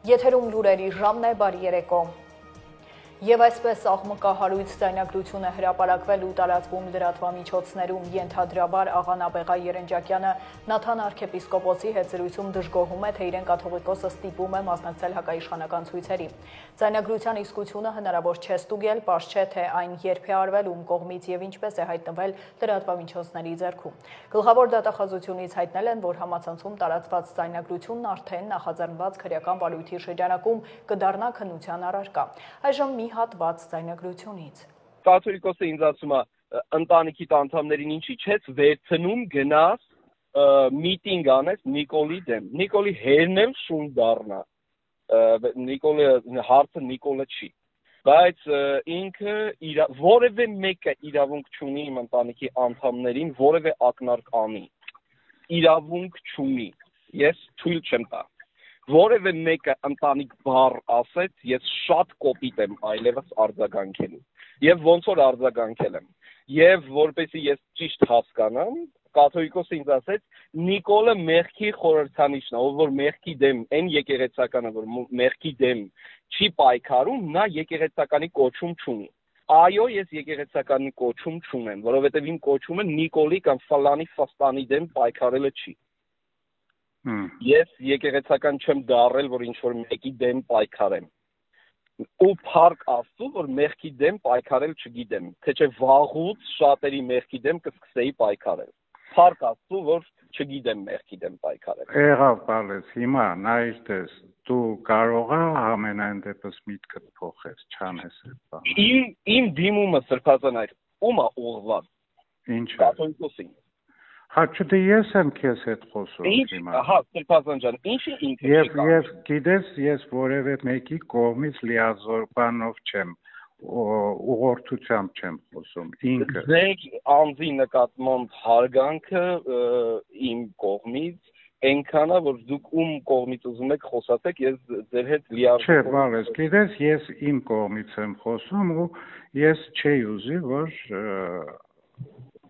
Եթերում լուրերի ժամն է, բարի երեկո։ Եվ այսպես աղմկահարույց ձայնագրություն է հրապարակվել ու տարածվում լրատվամիջոցներում ենթադրաբար Աղանաբեղա Երնջակյանը Նաթան arczepiskopos-ի հետ զրույցում դժգոհում է, թե իրեն կաթողիկոսը ստիպում է մասնակցել հակաիշխանական ցույցերի։ Ձայնագրության իսկությունը հնարավոր չէ ստուգել, պարզ չէ, թե այն երբ է արվել, ում կողմից եւ ինչպես է հայտնվել լրատվամիջոցների ձեռքում։ Գլխավոր դատախազությունից հայտնել են, որ համացանցում տարածված ձայնագրությունն արդեն նախաձեռնված քրեական վարույթի շրջանակում կդառնա քննության առարկա։ Այժմ մի հատված ձայնագրությունից։ Կաթողիկոսը ինձ ասում է ընտանիքի անդամներին ինչի չես վերցնում գնաս միտինգ անես Նիկոլի դեմ։ Նիկոլի հերն էլ շուն դառնա։ Նիկոլը հարցը Նիկոլը չի։ Բայց ինքը որևէ մեկը իրավունք չունի իմ ընտանիքի անդամներին որևէ ակնարկ անի։ Իրավունք չունի։ Ես թույլ չեմ տա։ Որևէ մեկը ընտանիք բառ ասեց, ես շատ կոպիտ եմ այլևս արձագանքելու։ Եվ ոնց որ արձագանքել եմ։ Եվ որպեսզի ես ճիշտ հասկանամ, կաթողիկոսը ինձ ասեց, Նիկոլը մեղքի խորհրդանիշն է, ով որ մեղքի դեմ, այն եկեղեցականը, որ մեղքի դեմ չի պայքարում, նա եկեղեցականի կոչում չունի։ Այո, ես եկեղեցականի կոչում չունեմ, որովհետև իմ կոչումը Նիկոլի կամ ֆլանի ֆաստանի դեմ պայքարելը չի։ Ես եկեղեցական չեմ դառել, որ ինչ-որ մեկի դեմ պայքարեմ։ Ու փառք Աստծո, որ մեղքի դեմ պայքարել չգիտեմ, թե չէ վաղուց շատերի մեղքի դեմ կսկսեի պայքարել։ Փառք Աստծո, որ չգիտեմ մեղքի դեմ պայքարել։ Եղավ բալես, հիմա նայիր տես, դու կարող ես ամենայն դեպս միտքդ փոխես, չանես այդ բանը։ Իմ դիմումը սրբազան այդ ում է ուղղված։ Ինչ է։ Կաթողիկոսին։ Հա չէ ես եմ քեզ հետ խոսում հիմա։ Հա, Սրբազան ջան, ինչի ինքը չի։ Եվ գիտես, ես որևէ մեկի կողմից լիազոր բանով չեմ, ուղղորդությամբ չեմ խոսում, ինքը։ Ձեր անձի նկատմամբ հարգանքը իմ կողմից այնքան է, որ դուք ում կողմից ուզում եք խոսացեք, ես ձեր հետ լիազոր։ Չէ, բալես, գիտես, ես իմ կողմից եմ խոսում ու ես չի ուզի, որ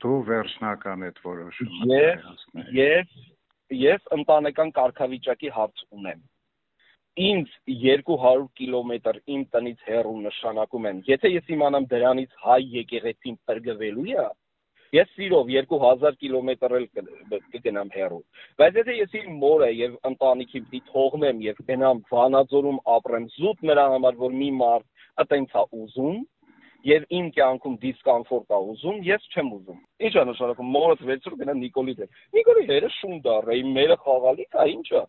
դու վերջնական այդ որոշումը Ես ընտանեկան կարգավիճակի հարց ունեմ։ Ինձ 200 կիլոմետր իմ տնից հեռու նշանակում են։ Եթե ես իմանամ դրանից հայ եկեղեցին տրգվելու է, ես սիրով 2000 կիլոմետր էլ կգնամ հեռու։ Բայց եթե ես իմ մորը եւ ընտանիքի պիտի թողնեմ եւ գնամ Վանաձորում ապրեմ զուտ նրա համար, որ մի մարդ այտենց է ուզում, եւ իմ կյանքում դիսկոմֆորտ է ուզում, ես չեմ ուզում։ Ինչ է նշանակում մորս վերցրու գնա Նիկոլի դեմ։ Նիկոլի հերը շուն դառը, իմ մերը խաղալիք է, ինչ է։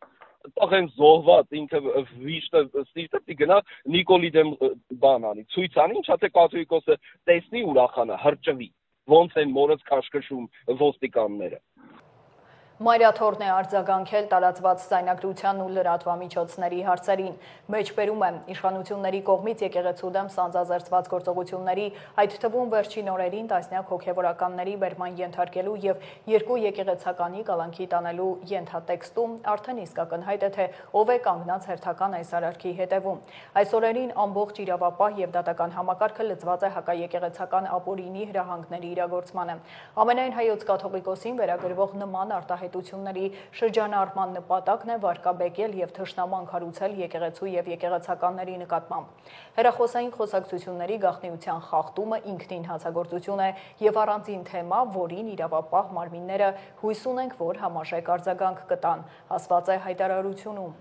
Տաղեն զոհված ինքը վիշտը սիրտը պիտի գնա Նիկոլի դեմ բան անի, ցույց անի, ինչա թե կաթողիկոսը տեսնի ուրախանա, հրճվի։ Ոնց են մորս քաշքշում ոստիկանները։ Մայրաթորն է արձագանքել տարածված ձայնագրության ու լրատվամիջոցների հարցերին։ Մեջբերում է իշխանությունների կողմից եկեղեցու դեմ սանձազերծված գործողությունների, այդ թվում վերջին օրերին տասնյակ հոգևորականների բերման ենթարկելու եւ երկու եկեղեցականի կալանքի տանելու ենթատեքստում արդեն իսկ ակնհայտ է, թե ով է կանգնած հերթական այս արարքի հետևում։ Այս օրերին ամբողջ իրավապահ եւ դատական համակարգը լծված է հակաեկեղեցական ապօրինի հրահանգների իրագործմանը։ Ամենայն հայոց կաթողիկոսին վերագրվող նման արտահայտությունների շրջանառման նպատակն է վարկաբեկել եւ թշնաման քարուցել եկեղեցու եւ եկեղեցականների նկատմամբ։ Հերախոսային խոսակցությունների գաղտնիության խախտումը ինքնին հանցագործություն է եւ առանձին թեմա, որին իրավապահ մարմինները հույս ունենք, որ համաժեք արձագանք կտան, ասված է հայտարարությունում։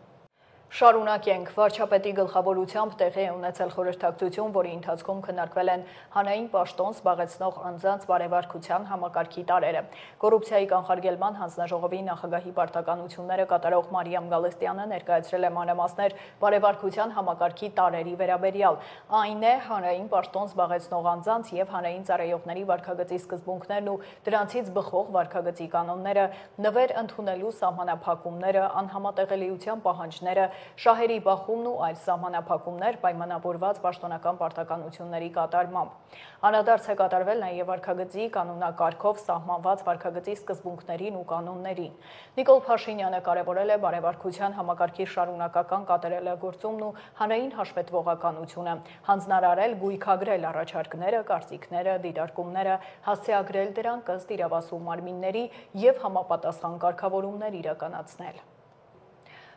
Շարունակենք, վարչապետի գլխավորությամբ տեղի է ունեցել խորհրդակցություն, որի ընթացքում քննարկվել են հանրային պաշտոն զբաղեցնող անձանց բարեվարկության համակարգի տարրերը։ Կոռուպցիայի կանխարգելման հանձնաժողովի նախագահի պարտականությունները կատարող Մարիամ Գալստյանը ներկայացրել է մանրամասներ բարեվարկության համակարգի տարրերի վերաբերյալ։ Այն է հանրային պաշտոն զբաղեցնող անձանց եւ հանրային ծառայողների վարքագծի սկզբունքներն ու դրանցից բխող վարքագծի կանոնները, նվեր ընդունելու սահմանափակումները, անհամատեղելիության պահանջները, շահերի բախումն ու այլ սահմանափակումներ պայմանավորված պաշտոնական պարտականությունների կատարմամբ։ Անդրադարձ է կատարվել նաև վարքագծի կանոնակարգով սահմանված վարքագծի սկզբունքներին ու կանոններին։ Նիկոլ Փաշինյանը կարևորել է բարեվարկության համակարգի շարունակական կատարելագործումն ու հանրային հաշվետվողականությունը, հանձնարարել գույքագրել առաջարկները, կարծիքները, դիտարկումները, հասցեագրել դրանք ըստ իրավասու մարմինների եւ համապատասխան կարգավորումներ իրականացնել։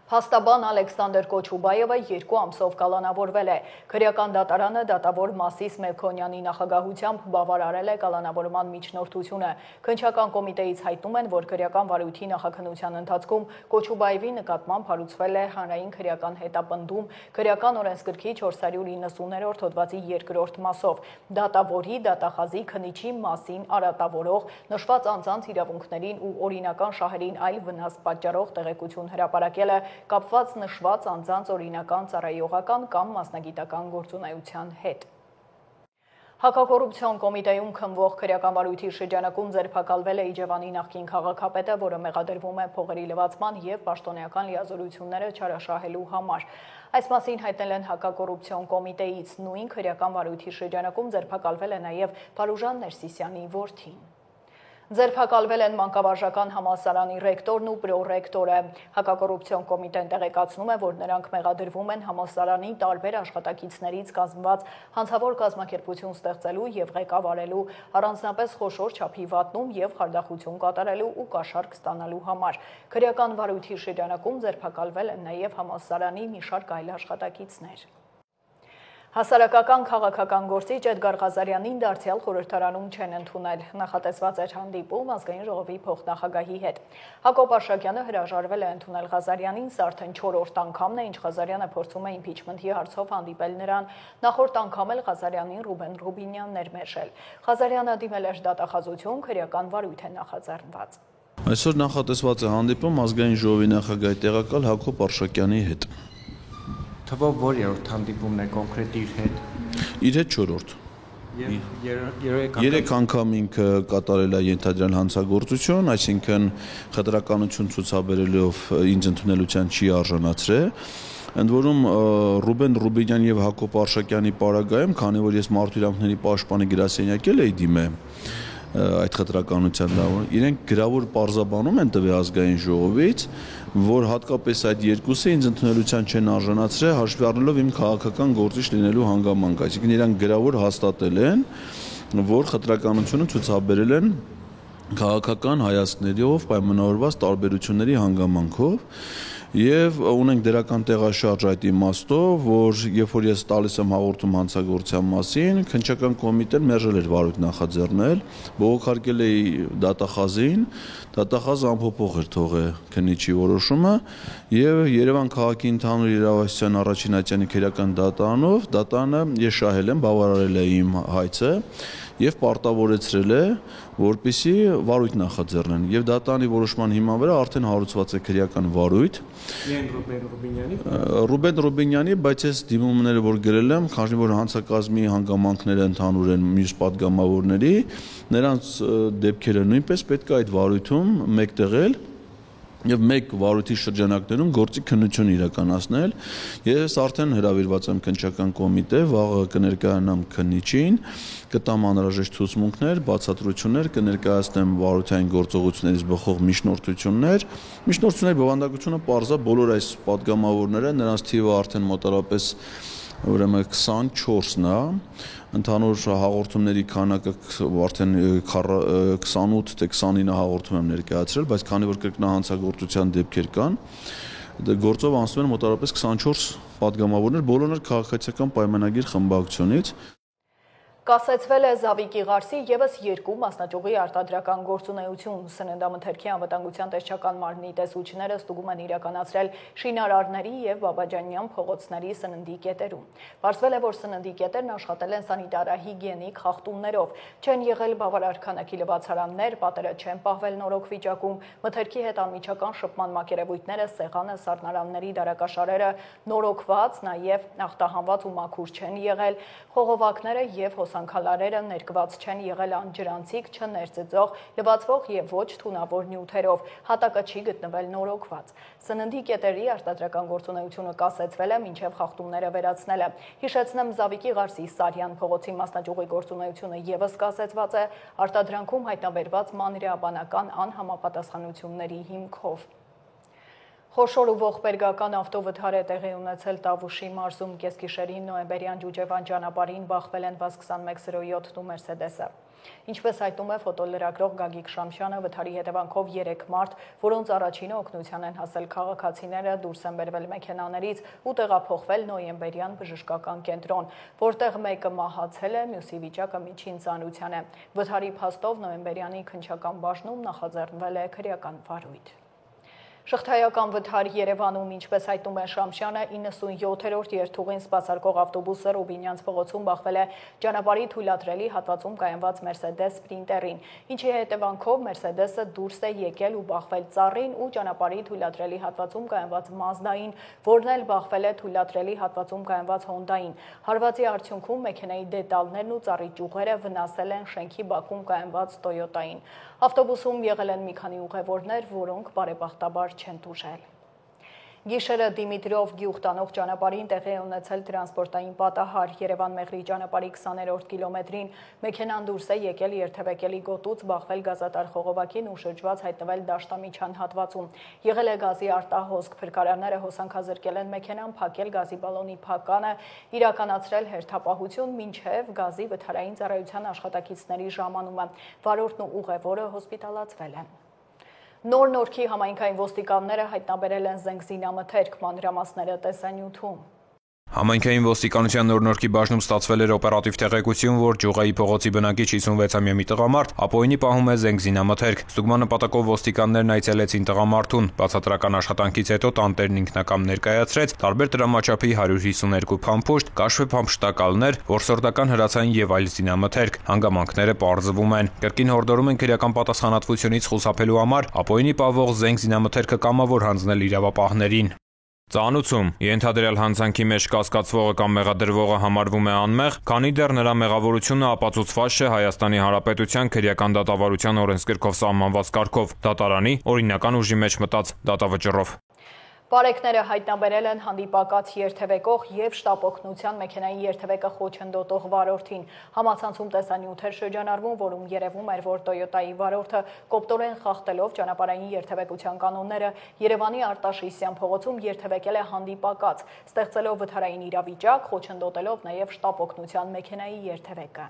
Փաստաբան Ալեքսանդր Կոչուբայևը 2 ամսով կալանավորվել է։ Քրեական դատարանը դատավոր Մասիս Մելքոնյանի նախագահությամբ բավարարել է կալանավորման միջնորդությունը։ Քննչական կոմիտեից հայտնում են, որ քրեական վարույթի նախաքննության ընթացքում Կոչուբայևի նկատմամբ հարուցվել է հանրային քրեական հետապնդում քրեական օրենսգրքի 490-րդ հոդվածի 2-րդ մասով։ Դատավորի, դատախազի, քննիչի մասին արատավորող, նշված անձանց իրավունքներին ու օրինական շահերին այլ վնաս պատճառող տեղեկություն հրապարակելը կապված նշված անձանց օրինական ծառայողական կամ մասնագիտական գործունեության հետ։ Հակակոռուպցիոն կոմիտեում քննվող քրեական վարույթի շրջանակում ձերբակալվել է Իջևանի նախկին քաղաքապետը, որը մեղադրվում է փողերի լվացման եւ պաշտոնեական լիազորությունները չարաշահելու համար։ Այս մասին հայտնել են հակակոռուպցիոն կոմիտեից։ Նույն քրեական վարույթի շրջանակում ձերբակալվել է նաեւ Փարուժան Ներսիսյանի որդին։ Ձերբակալվել են մանկավարժական համալսարանի ռեկտորն ու պրոռեկտորը։ Հակակոռուպցիոն կոմիտեն տեղեկացնում է, որ նրանք մեղադրվում են համալսարանի տարբեր աշխատակիցներից կազմված հանցավոր կազմակերպություն ստեղծելու եւ ղեկավարելու, առանձնապես խոշոր չափի վատնում եւ խարդախություն կատարելու ու կաշառք ստանալու համար։ Քրեական վարույթի շրջանակում ձերբակալվել են նաեւ համալսարանի մի շարք այլ աշխատակիցներ։ Հասարակական քաղաքական գործիչ Էդգար Ղազարյանին դարձյալ խորհրդարանում չեն ընդունել։ Նախատեսված էր հանդիպում ազգային ժողովի փոխնախագահի հետ։ Հակոբ Արշակյանը հրաժարվել է ընդունել Ղազարյանին, սա արդեն 4-րդ անգամն է, ինչ Ղազարյանը փորձում է իմպիչմենթի հարցով հանդիպել նրան։ Նախորդ անգամ էլ Ղազարյանին Ռուբեն Ռուբինյանն էր մերժել։ Ղազարյանը դիմել էր դատախազություն, քրեական վարույթ է նախաձեռնված։ Այսօր նախատեսված է հանդիպում ազգային ժողովի նախագահի տեղակալ Հակոբ Արշակյանի հետ։ Թվով որ երրորդ հանդիպումն է կոնկրետ իր հետ։ Իր հետ 4-րդ։ Երեք անգամ ինքը կատարել է ենթադրյալ հանցագործություն, այսինքն խտրականություն ցուցաբերելով ինձ ընդունելության չի արժանացրել։ Ընդ որում Ռուբեն Ռուբինյան եւ Հակոբ Արշակյանի պարագայում, քանի որ ես մարդու իրավունքների պաշտպանի գրասենյակ էի դիմել այդ խտրականության դավոն, իրենք գրավոր պարզաբանում են տվել ազգային ժողովից, որ հատկապես այդ երկուսը ինձ ընդունելության չեն արժանացրել, հաշվի առնելով իմ քաղաքական գործիչ լինելու հանգամանքը, այսինքն իրանք գրավոր հաստատել են, որ խտրականությունը ցուցաբերել են քաղաքական հայացքներով պայմանավորված տարբերությունների հանգամանքով եւ ունենք դրական տեղաշարժ այդ իմաստով, որ երբ որ ես տալիս եմ հաղորդում հանցագործության մասին, քննչական կոմիտեն մերժել էր վարույթ նախաձեռնել, բողոքարկել էի դատախազին, դատախազը անփոփոխ էր թողել քննիչի որոշումը եւ Երևան քաղաքի ընդհանուր իրավասության առաջին ատյանի քրեական դատարանով դատանը ես շահել եմ, բավարարել է իմ հայցը եւ պարտավորեցրել է, որպիսի վարույթ նախաձեռնեն եւ դատարանի որոշման հիման վրա արդեն հարուցված է քրեական վարույթ Ռուբեն Ռուբինյանի, բայց ես դիմումները որ գրել եմ, քանի որ հանցակազմի հանգամանքները ընդհանուր են մյուս պատգամավորների, նրանց դեպքերը նույնպես պետք է այդ վարույթում մեկտեղել եւ մեկ վարույթի շրջանակներում գործի քննություն իրականացնել։ Ես արդեն հրավիրված եմ քննչական կոմիտե, վաղը կներկայանամ քննիչին, կտամ անհրաժեշտ ցուցմունքներ, բացատրություններ, կներկայացնեմ վարույթային գործողություններից բխող միջնորդություններ։ Միջնորդությունների բովանդակությունը պարզա բոլոր այս պատգամավորները, նրանց թիվը արդեն մոտավորապես ուրեմն 24-ն է, ընդհանուր հաղորդումների քանակը արդեն 28 թե 29 հաղորդում եմ ներկայացրել, բայց քանի որ կրկնահանցագործության դեպքեր կան, գործով անցնում են մոտավորապես 24 պատգամավորներ, բոլորն էլ քաղաքացիական պայմանագիր խմբակցությունից։ Կասեցվել է Զավիկի Ղարսի ևս 2 մասնաճյուղի արտադրական գործունեություն։ Սննդամթերքի անվտանգության տեսչական մարմնի տեսուչները ստուգում են իրականացրել շինարարների եւ Բաբաջանյան փողոցների սննդի կետերում։ Պարզվել է, որ սննդի կետերն աշխատել են սանիտարահիգիենիկ խախտումներով, չեն եղել բավարար քանակի լվացարաններ, պատերը չեն պահվել նորոգ վիճակում, մթերքի հետ անմիջական շփման մակերևույթները, սեղանը, սառնարանների դարակաշարերը նորոգված, նաեւ ախտահանված ու մաքուր չեն եղել, խողովակները եւ Սանքալարերը ներկված չեն եղել անջրանցիկ, չներծծող, լվացվող եւ ոչ թունավոր նյութերով, հատակը չի գտնվել նորոգված։ Սննդի կետերի արտադրական գործունեությունը կասեցվել է մինչև խախտումները վերացնելը։ Հիշեցնեմ, Զավիկի Ղարսի Սարյան փողոցի մասնաճյուղի գործունեությունը ևս կասեցված է արտադրանքում հայտնաբերված մանրէաբանական անհամապատասխանությունների հիմքով։ Խոշոր ու ողբերգական ավտովթար է տեղի ունեցել Տավուշի մարզում կեսգիշերին նոյեմբերյան Ջուջևան ճանապարհին բախվել են վազ 2107 Մերսեդեսը։ Ինչպես հայտնում է ֆոտոլրագրող Գագիկ Շամշյանը, վթարի հետևանքով 3 մարդ, որոնց առաջինը օգնության են հասել քաղաքացիները, դուրս են բերվել մեքենաներից ու տեղափոխվել Նոյեմբերյան բժշկական կենտրոն, որտեղ մեկը մահացել է, մյուսի վիճակը միջին ծանրության է։ Վթարի փաստով Նոյեմբերյանի քննչական բաժնում նախաձեռնվել է քրեական վարույթ։ Շղթայական վթար Երևանում, ինչպես հայտնում է Շամշյանը, 97-րդ երթուղին սպասարկող ավտոբուսը Ռուբինյանց փողոցում բախվել է ճանապարհի թույլատրելի հատվածում կայանված Mercedes Sprinter-ին, ինչի հետևանքով Mercedes-ը դուրս է եկել ու բախվել ծառին ու ճանապարհի թույլատրելի հատվածում կայանված Mazda-ին, որն էլ բախվել է թույլատրելի հատվածում կայանված Honda-ին։ Հարվածի արդյունքում մեքենայի դետալներն ու ծառի ճյուղերը վնասել են շենքի բակում կայանված Toyota-ին։ Ավտոբուսում եղել են մի քանի ուղևորներ, որոնք բարեբախտաբար չեն տուժել։ Գիշերը Դիմիտրով գյուղ տանող ճանապարհին տեղի է ունեցել տրանսպորտային պատահար։ Երևան-Մեղրի ճանապարհի 20-րդ կիլոմետրին մեքենան դուրս է եկել երթևեկելի գոտուց, բախվել գազատար խողովակին ու շրջված հայտնվել դաշտամիջյան հատվածում։ Եղել է գազի արտահոսք, փրկարարները հոսանքազրկել են մեքենան, փակել գազի բալոնի փականը, իրականացրել հերթապահություն, մինչև գազի վթարային ծառայության աշխատակիցների ժամանումը։ Վարորդն ու ուղևորը հոսպիտալացվել են։ Նոր-Նորքի համայնքային ոստիկանները հայտնաբերել են զենքզինամթերք, մանրամասները տեսանյութում։ Համայնքային ոստիկանության Նոր-Նորքի բաժնում ստացվել էր օպերատիվ տեղեկություն, որ Ջուղայի փողոցի բնակիչ 56-ամյա մի տղամարդ ապօրինի պահում է զենքզինամթերք։ Ստուգման նպատակով ոստիկաններն այցելեցին տղամարդուն։ Բացատրական աշխատանքից հետո տանտերն ինքնակամ ներկայացրեց տարբեր տրամաչափի 152 փամփուշտ, կաշվե փամփշտակալներ, որսորդական հրացային եւ այլ զինամթերք։ Հանգամանքները պարզվում են։ Կրկին հորդորում են քրեական պատասխանատվությունից խուսափելու համար ապօրինի պահվող զենքզինամթերքը կամավոր հանձնել իրավապահներին։ Ծանուցում ենթադրյալ հանցանքի մեջ կասկածվողը կամ մեղադրվողը համարվում է անմեղ, քանի դեռ նրա մեղավորությունը ապացուցված չէ Հայաստանի Հանրապետության քրեական դատավարության օրենսգրքով սահմանված կարգով, դատարանի օրինական ուժի մեջ մտած դատավճռով։ Բարեկները հայտնաբերել են հանդիպակաց երթևեկող և շտապօգնության մեքենայի երթևեկը խոչընդոտող վարորդին։ Համացանցում տեսանյութեր շրջանառվում, որում երևում էր, որ Toyota-ի վարորդը կոպտորեն խախտելով ճանապարհային երթևեկության կանոնները Երևանի Արտաշիսյան փողոցում երթևեկել է հանդիպակաց, ստեղծելով վթարային իրավիճակ, խոչընդոտելով նաև շտապօգնության մեքենայի երթևեկը։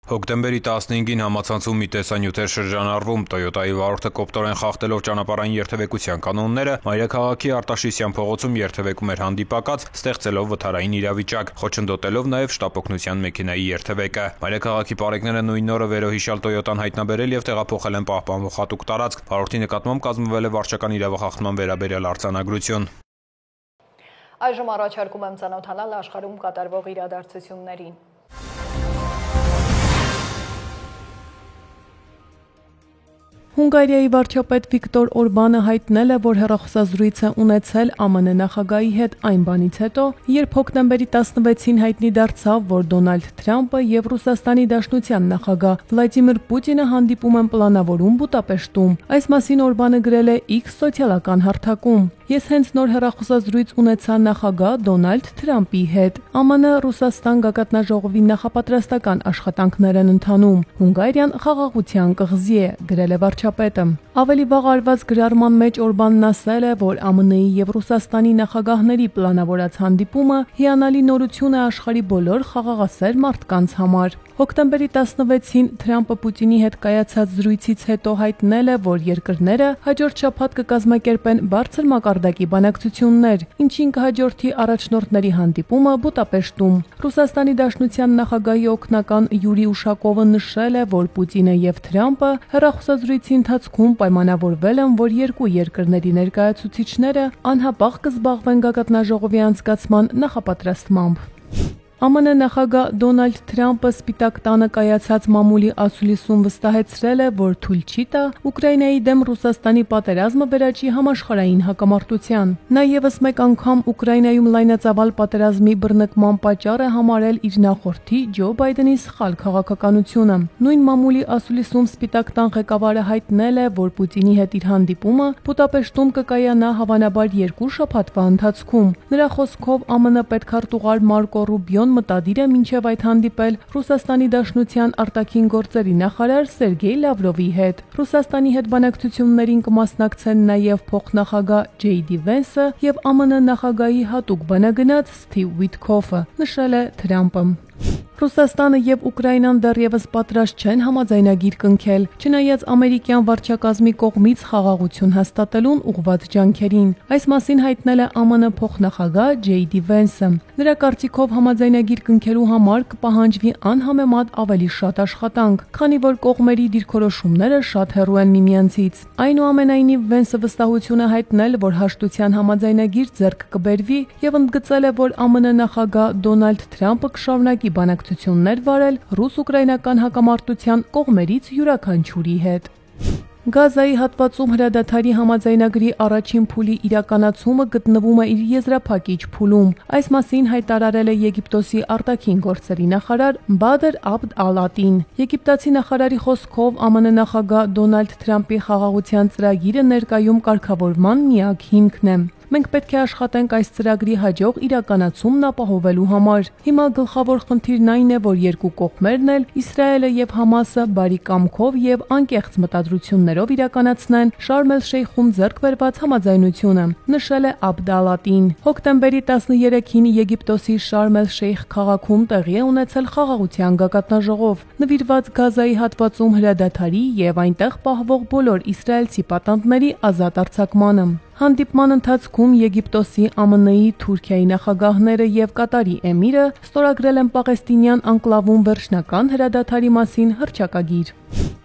Հոկտեմբերի 15-ին համացանցում մի տեսանյութեր շրջանառվում Toyota-ի վարորդը կոպտորեն խախտելով ճանապարհային երթևեկության կանոնները մայրաքաղաքի Արտաշիսյան փողոցում երթևեկում էր հանդիպակաց, ստեղծելով վթարային իրավիճակ, խոչընդոտելով նաև շտապօգնության մեքենայի երթևեկը։ Մայրաքաղաքի պարեկները նույն օրը վերոհիշյալ Toyota-ն հայտնաբերել եւ տեղափոխել են պահպանվող հատուկ տարածք։ Վարորդի նկատմամբ կազմվել է վարչական իրավախախտման վերաբերյալ արձանագրություն։ Այժմ առաջարկում եմ ծանոթանալ աշխարհում կատարվող իրադարձություններին։ Հունգարիայի վարչապետ Վիկտոր Օրբանը հայտնել է, որ հեռախոսազրույց է ունեցել ԱՄՆ նախագահի հետ այն բանից հետո, երբ հոկտեմբերի 16-ին հայտնի դարձավ, որ Դոնալդ Թրամփը եւ Ռուսաստանի Դաշնության նախագահ Վլադիմիր Պուտինը հանդիպում են պլանավորում Բուդապեշտում։ Այս մասին Օրբանը գրել է X սոցիալական հարթակում։ Ես հենց նոր հեռախոսազրույց ունեցա նախագահ Դոնալդ Թրամփի հետ։ ԱՄՆ Ռուսաստան գագաթնաժողովի նախապատրաստական աշխատանքներ են ընթանում։ Հունգարիան խաղաղության կղզի է, գրել է վարչապետը։ Ավելի վաղ արված գրառման մեջ Օրբանն ասել է, որ ԱՄՆ-ի եւ Ռուսաստանի նախագահների պլանավորած հանդիպումը հիանալի նորություն է աշխարհի բոլոր խաղաղասեր մարդկանց համար։ Հոկտեմբերի 16-ին Թրամփը Պուտինի հետ կայացած զրույցից հետո հայտնել է, որ երկրները հաջորդ շաբաթ կկազմակերպեն բարձր մակարդակի բանակցություններ, ինչին կհաջորդի առաջնորդների հանդիպումը Բուդապեշտում։ Ռուսաստանի Դաշնության նախագահի օգնական Յուրի Ուշակովը նշել է, որ Պուտինը եւ Թրամփը հեռախոսազրույցի ընթացքում պայմանավորվել են, որ երկու երկրների ներկայացուցիչները անհապաղ կզբաղվեն գագաթնաժողովի անցկացման նախապատրաստմամբ։ ԱՄՆ նախագահ Դոնալդ Թրամփը Սպիտակ տանը կայացած մամուլի ասուլիսում վստահեցրել է, որ թույլ չի տա Ուկրաինայի դեմ Ռուսաստանի պատերազմը վերաճի համաշխարհային հակամարտության։ Նա եւս մեկ անգամ Ուկրաինայում լայնածավալ պատերազմի բռնկման պատճառ է համարել իր նախորդի Ջո Բայդենի սխալ քաղաքականությունը։ Նույն մամուլի ասուլիսում Սպիտակ տան ղեկավարը հայտնել է, որ Պուտինի հետ իր հանդիպումը Բուդապեշտում կկայանա հավանաբար 2 շաբաթվա ընթացքում։ Նրա խոսքով ԱՄՆ պետքարտուղար Մարկո Ռուբիոն մտադիր է մինչև այդ հանդիպել Ռուսաստանի Դաշնության արտաքին գործերի նախարար Սերգեյ Լավրովի հետ։ Ռուսաստանի հետ բանակցություններին կմասնակցեն նաև փոխնախագահ Ջեյ Դի Վենսը եւ ԱՄՆ նախագահի հատուկ բանագնաց Սթիվ Ուիթքոֆը, նշել է Թրամփը։ Ռուսաստանը եւ Ուկրաինան դեռևս պատրաստ չեն համաձայնագիր կնքել, չնայած ամերիկյան վարչակազմի կողմից խաղաղություն հաստատելուն ուղղված ջանքերին։ Այս մասին հայտնել է ԱՄՆ փոխնախագահ J.D. Vance-ը։ Նրա կարծիքով համաձայնագիր կնքելու համար կպահանջվի անհամեմատ ավելի շատ աշխատանք, քանի որ կողմերի դիրքորոշումները շատ հեռու են միմյանցից։ Այնուամենայնիվ Vance-ը վստահություն է հայտնել, որ հաշտության համաձայնագիր ձեռք կբերվի եւ ընդգծել է, որ ԱՄՆ նախագահ Դոնալդ Թրամփը կշարունակի բանակցություններ վարել ռուս-ուկրաինական հակամարտության կողմերից յուրաքանչյուրի հետ։ Գազայի հատվածում հրադադարի համաձայնագրի առաջին փուլի իրականացումը գտնվում է իր եզրափակիչ փուլում։ Այս մասին հայտարարել է Եգիպտոսի արտաքին գործերի նախարար Բադր Աբդ Ալ-Ատին։ Եգիպտացի նախարարի խոսքով ԱՄՆ նախագահ Դոնալդ Թրամփի խաղաղության ծրագիրը ներկայում կարգավորման միակ հիմքն է։ Մենք պետք է աշխատենք այս ծրագրի հաջող իրականացումն ապահովելու համար։ Հիմա գլխավոր խնդիրն այն է, որ երկու կողմերն էլ Իսրայելը եւ Համասը բարի կամքով եւ անկեղծ մտադրություններով իրականացնեն Շարմ էլ-Շեյխում ձեռք բերված համաձայնությունը, նշել է Աբդ Ալ-Ատին։ Հոկտեմբերի 13-ին Եգիպտոսի Շարմ էլ-Շեյխ քաղաքում տեղի է ունեցել խաղաղության գագաթնաժողով, նվիրված Գազայի հատվածում հրադադարի եւ այնտեղ պահվող բոլոր իսրայելցի պատանդների ազատ արձակմանը։ Հանդիպման ընթացքում Եգիպտոսի, ԱՄՆ-ի, Թուրքիայի նախագահները եւ Կատարի էմիրը ստորագրել են Պաղեստինյան անկլավում վերջնական հրադադարի մասին հռչակագիր։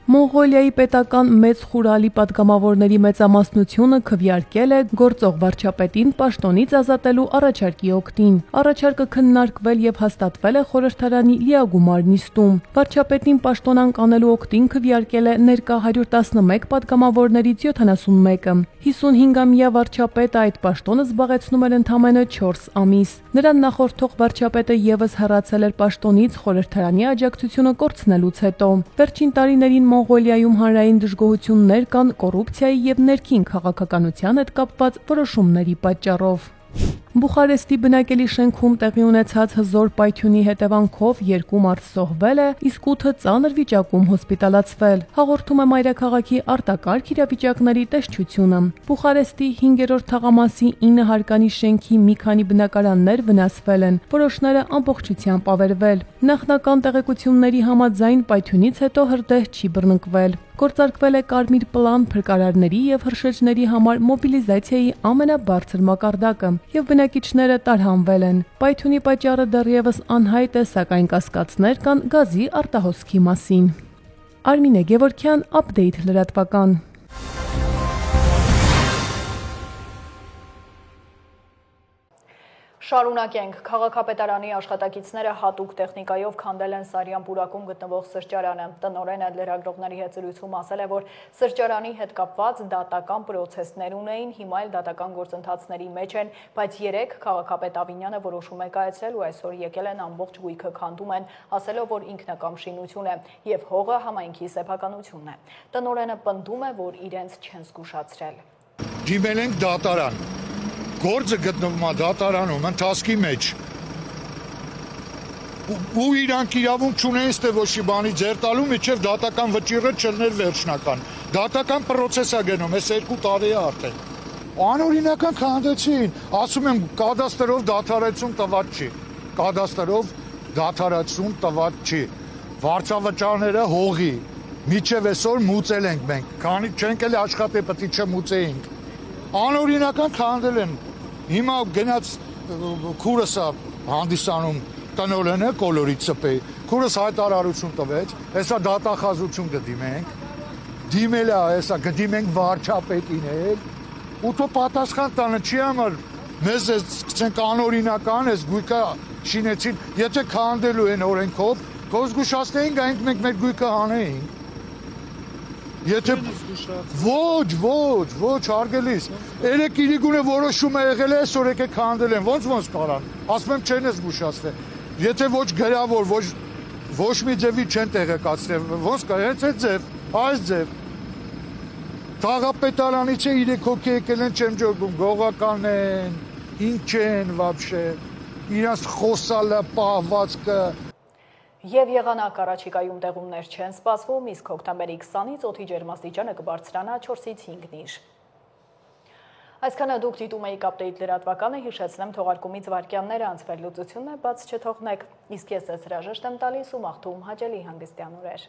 Մոնղոլիայի պետական մեծ խուրալի պատգամավորների մեծամասնությունը քվեարկել է գործող վարչապետին պաշտոնից ազատելու առաջարկի օգտին։ Առաջարկը քննարկվել եւ հաստատվել է խորհրդարանի լիագումար նիստում։ Վարչապետին պաշտոնանկ անելու օգտին քվեարկել է ներկա 111 պատգամավորներից 71-ը։ 55-ամյա վարչապետը այդ պաշտոնը զբաղեցնում էր ընդամենը 4 ամիս։ Նրան նախորդող վարչապետը եւս հեռացել էր պաշտոնից խորհրդարանի աջակցությունը կորցնելուց հետո։ Վերջին տարիներին Մոնղոլիայում հանրային դժգոհություններ կան կոռուպցիայի եւ ներքին քաղաքականության հետ կապված որոշումների պատճառով։ Բուխարեստի բնակելի շենքում տեղի ունեցած հզոր պայթյունի հետևանքով 2 մարդ զոհվել է, իսկ 8-ը ծանր վիճակում հոսպիտալացվել, հաղորդում է մայրաքաղաքի արտակարգ իրավիճակների տեսչությունը։ Բուխարեստի 5-րդ թաղամասի 9 հարկանի շենքի մի քանի բնակարաններ վնասվել են, որոշները ամբողջությամբ ավերվել։ Նախնական տեղեկությունների համաձայն պայթյունից հետո հրդեհ չի բռնկվել։ Գործարկվել է կարմիր պլան փրկարարների եւ հրշեջների համար մոբիլիզացիայի ամենաբարձր մակարդակը եւ բնակիչները տարհանվել են։ Պայթյունի պատճառը դեռևս անհայտ է, սակայն կասկածներ կան գազի արտահոսքի մասին։ Արմինե Գևորգյան, Update լրատվական։ Շարունակենք, քաղաքապետարանի աշխատակիցները հատուկ տեխնիկայով քանդել են Սարյան պուրակում գտնվող սրճարանը։ Տնօրենը լրագրողների հետ զրույցում ասել է, որ սրճարանի հետ կապված դատական պրոցեսներ ունեին, հիմա էլ դատական գործընթացների մեջ են, բայց երեկ քաղաքապետ Ավինյանը որոշում է կայացրել ու այսօր եկել են ամբողջ գույքը քանդում են, ասելով, որ ինքնակամ շինություն է եւ հողը համայնքի սեփականությունն է։ Տնօրենը պնդում է, որ իրենց չեն զգուշացրել։ Դիմել ենք դատարան։ Գործը գտնվում է դատարանում, ընթացքի մեջ։ Ու իրանք իրավունք չունեն ստե ոչի բանի ձեր տալու միջև դատական վճիռը չլներ վերջնական։ Դատական պրոցես է գնում, այս 2 տարի է արդեն։ Անօրինական քանդեցին, ասում եմ կադաստրով դադարեցում տված չի։ Կադաստրով դադարեցում տված չի։ Վարձավճարները հողի։ Միջև այսօր մուծել ենք մենք, քանի չենք էլ աշխատել, պետք է չմուծեինք։ Անօրինական քանդել են։ Հիմա գնաց քուրս հանդիսանում տնօրենը կոլորի ծպե։ Քուրս հայտարարություն տվեց, հեսա դատախազություն կդիմենք։ Դիմել է, հեսա կդիմենք վարչապետին էլ։ Ու թո պատասխան տանը չի համար մեզ ցենք անօրինական էս գույքը շինեցին, եթե քանդելու են օրենքով, կոզգուշացնեին գայինք մենք մեր գույքը հանեինք։ Եթե ոչ, հարգելիս, երեք իրիկունը որոշում է եղել է, այսօր եկեք քանդել են, ոնց կարան, ասում եմ չեն ես զգուշացնել, եթե ոչ գրավոր, ոչ մի ձևի չեն տեղեկացնել, ոնց կա, հենց այդ ձև, այս ձև, Քաղաքապետարանից է 3 հոգի եկել են, չեմ ջորգում, գողական են, ինչ են վաբշե, իրանց խոսալը, պահվածքը, Եվ եղանակ առաջիկայում տեղումներ չեն սպասվում, իսկ հոկտեմբերի 20-ից օդի ջերմաստիճանը կբարձրանա 4-ից 5 նիշ։ Այսքանը դուք դիտում եք Update լրատվականը, հիշեցնեմ թողարկումից վայրկյաններ անցվել լուծությունն է, բաց չթողնեք, իսկ ես ձեզ հրաժեշտ եմ տալիս ու մաղթում հաճելի հանգստյան օրեր։